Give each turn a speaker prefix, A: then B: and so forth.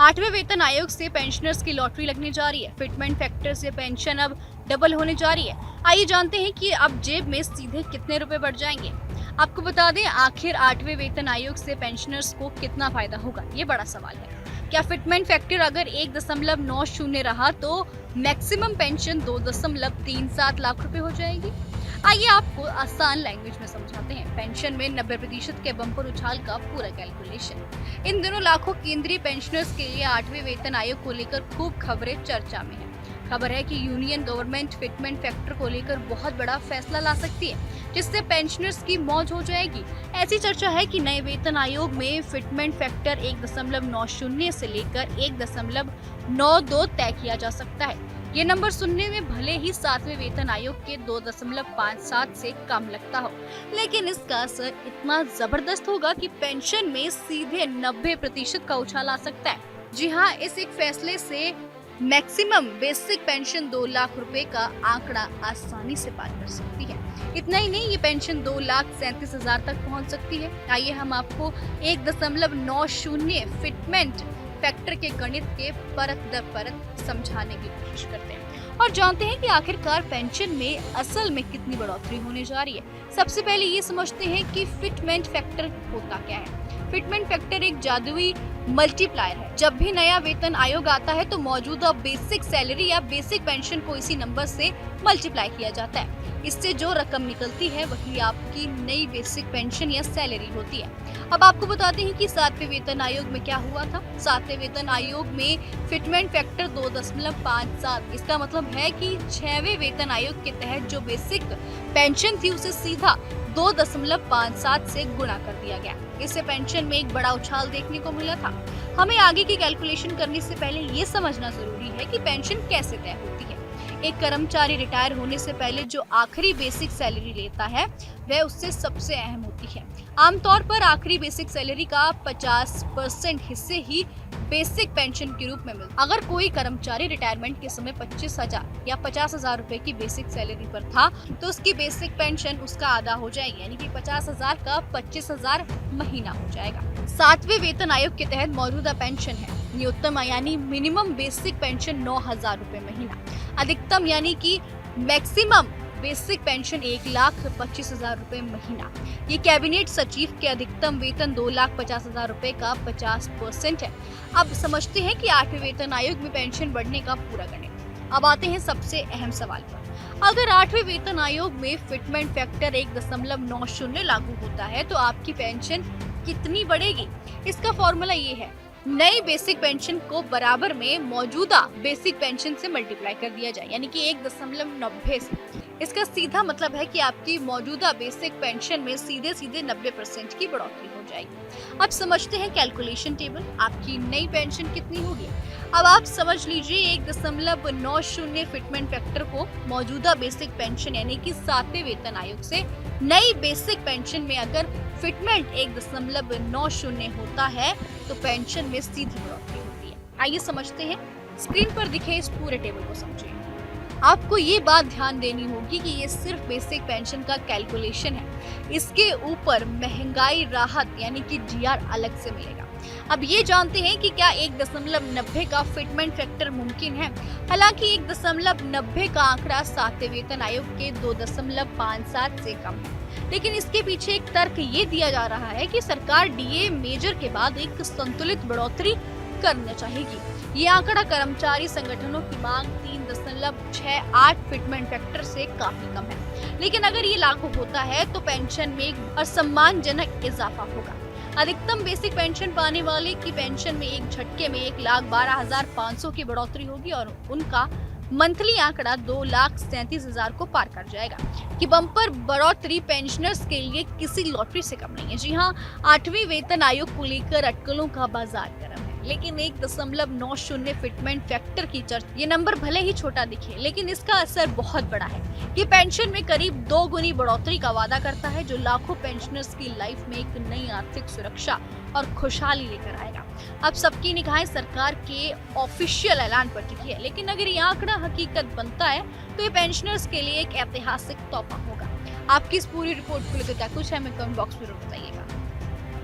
A: 8वें वेतन आयोग से पेंशनर्स की लॉटरी लगने जा रही है। फिटमेंट फैक्टर से पेंशन अब डबल होने जा रही है। आइए जानते हैं कि अब जेब में सीधे कितने रुपए बढ़ जाएंगे। आपको बता दें, आखिर 8वें वेतन आयोग से पेंशनर्स को कितना फायदा होगा, ये बड़ा सवाल है। क्या फिटमेंट फैक्टर अगर 1.90 रहा तो मैक्सिमम पेंशन 2.37 लाख रुपए हो जाएगी। आइए आपको आसान लैंग्वेज में समझाते हैं। पेंशन में 90% के बम्पर उछाल का पूरा कैलकुलेशन। इन दिनों लाखों केंद्रीय पेंशनर्स के लिए 8वें वेतन आयोग को लेकर खूब खबरें चर्चा में है। खबर है कि यूनियन गवर्नमेंट फिटमेंट फैक्टर को लेकर बहुत बड़ा फैसला ला सकती है, जिससे पेंशनर्स की मौज हो जाएगी। ऐसी चर्चा है कि नए वेतन आयोग में फिटमेंट फैक्टर 1.90 से लेकर 1.92 तय किया जा सकता है। ये नंबर सुनने में भले ही 7वें वेतन आयोग के 2.57 से कम लगता हो, लेकिन इसका असर इतना जबरदस्त होगा कि पेंशन में सीधे 90% का उछाल आ सकता है। जी हाँ, इस एक फैसले से मैक्सिमम बेसिक पेंशन 2 लाख रुपए का आंकड़ा आसानी से पार कर सकती है। इतना ही नहीं, ये पेंशन 2,37,000 तक पहुंच सकती है। आइए हम आपको 1.90 फिटमेंट फैक्टर के गणित के परत दर परत समझाने की कोशिश करते हैं और जानते हैं कि आखिरकार पेंशन में असल में कितनी बढ़ोतरी होने जा रही है। सबसे पहले ये समझते हैं कि फिटमेंट फैक्टर होता क्या है। फिटमेंट फैक्टर एक जादुई मल्टीप्लायर है। जब भी नया वेतन आयोग आता है तो मौजूदा बेसिक सैलरी या बेसिक पेंशन को इसी नंबर से मल्टीप्लाई किया जाता है। इससे जो रकम निकलती है वही आपकी नई बेसिक पेंशन या सैलरी होती है। अब आपको बताते हैं कि 7वें वेतन आयोग में क्या हुआ था। 7वें वेतन आयोग में फिटमेंट फैक्टर 2.57। इसका मतलब है कि 6वें वेतन आयोग के तहत जो बेसिक पेंशन थी उसे सीधा 2.57 से गुणा कर दिया गया। इससे पेंशन में एक बड़ा उछाल देखने को मिला था। हमें आगे की कैलकुलेशन करने से पहले ये समझना जरूरी है कि पेंशन कैसे तय होती है। एक कर्मचारी रिटायर होने से पहले जो आखिरी बेसिक सैलरी लेता है वह उससे सबसे अहम होती है। आमतौर पर आखिरी बेसिक सैलरी का 50% हिस्से ही बेसिक पेंशन के रूप में मिलता है। अगर कोई कर्मचारी रिटायरमेंट के समय 25,000 या 50,000 रुपए की बेसिक सैलरी पर था तो उसकी बेसिक पेंशन उसका आधा हो जाएगी, यानी कि 50,000 का 25,000 महीना हो जाएगा। 7वें वेतन आयोग के तहत मौजूदा पेंशन है न्यूनतम यानी मिनिमम बेसिक पेंशन 9,000 रुपए महीना, अधिकतम यानी कि मैक्सिमम बेसिक पेंशन 1,25,000 रुपए महीना। ये कैबिनेट सचिव के अधिकतम वेतन 2,50,000 रुपए का 50% है। अब समझते हैं कि 8वें वेतन आयोग में पेंशन बढ़ने का पूरा गणित। अब आते हैं सबसे अहम सवाल पर। अगर 8वें वेतन आयोग में फिटमेंट फैक्टर 1.90 लागू होता है तो आपकी पेंशन कितनी बढ़ेगी? इसका फॉर्मूला ये है, नई बेसिक पेंशन को बराबर में मौजूदा बेसिक पेंशन से मल्टीप्लाई कर दिया जाए, यानी कि 1.90 से। इसका सीधा मतलब है कि आपकी मौजूदा बेसिक पेंशन में सीधे सीधे 90% की बढ़ोतरी हो जाएगी। अब समझते हैं कैलकुलेशन टेबल। आपकी नई पेंशन कितनी होगी? अब आप समझ लीजिए 1.90 फिटमेंट फैक्टर को मौजूदा बेसिक पेंशन यानी कि 7वें वेतन आयोग से नई बेसिक पेंशन में अगर फिटमेंट 1.90 होता है तो पेंशन में सीधी बढ़ोतरी होती है। आइए समझते हैं, स्क्रीन पर दिखे इस पूरे टेबल को समझिए। आपको ये बात ध्यान देनी होगी कि ये सिर्फ बेसिक पेंशन का कैलकुलेशन है। इसके ऊपर महंगाई राहत यानी कि डीआर अलग से मिलेगा। अब ये जानते हैं कि क्या 1.90 का फिटमेंट फैक्टर मुमकिन है? हालांकि 1.90 का आंकड़ा 7वें वेतन आयोग के 2.57 से कम है, लेकिन इसके पीछे एक तर्क ये दिया जा रहा है कि सरकार डीए मेजर के बाद एक संतुलित बढ़ोतरी करना चाहेगी। ये आंकड़ा कर्मचारी संगठनों की मांग 3.68 फिटमेंट फैक्टर से काफी कम है, लेकिन अगर ये लागू होता है तो पेंशन में एक असम्मानजनक इजाफा होगा। अधिकतम बेसिक पेंशन पाने वाले की पेंशन में एक झटके में 1,12,500 की बढ़ोतरी होगी और उनका मंथली आंकड़ा 2,37,000 को पार कर जाएगा। कि बम्पर बढ़ोतरी पेंशनर्स के लिए किसी लॉटरी से कम नहीं है। जी हाँ, 8वें वेतन आयोग को लेकर अटकलों का बाजार गर्म है, लेकिन 1.90 फिटमेंट फैक्टर की चर्चा, ये नंबर भले ही छोटा दिखे लेकिन इसका असर बहुत बड़ा है। ये पेंशन में करीब 2 गुनी बढ़ोतरी का वादा करता है, जो लाखों पेंशनर्स की लाइफ में एक नई आर्थिक सुरक्षा और खुशहाली लेकर आएगा। अब सबकी निगाहें सरकार के ऑफिशियल ऐलान पर टिकी है, लेकिन अगर ये आंकड़ा हकीकत बनता है तो ये पेंशनर्स के लिए एक ऐतिहासिक तोहफा होगा। आपकी इस पूरी रिपोर्ट को लेकर क्या कुछ है, हमें कमेंट बॉक्स में बताइएगा।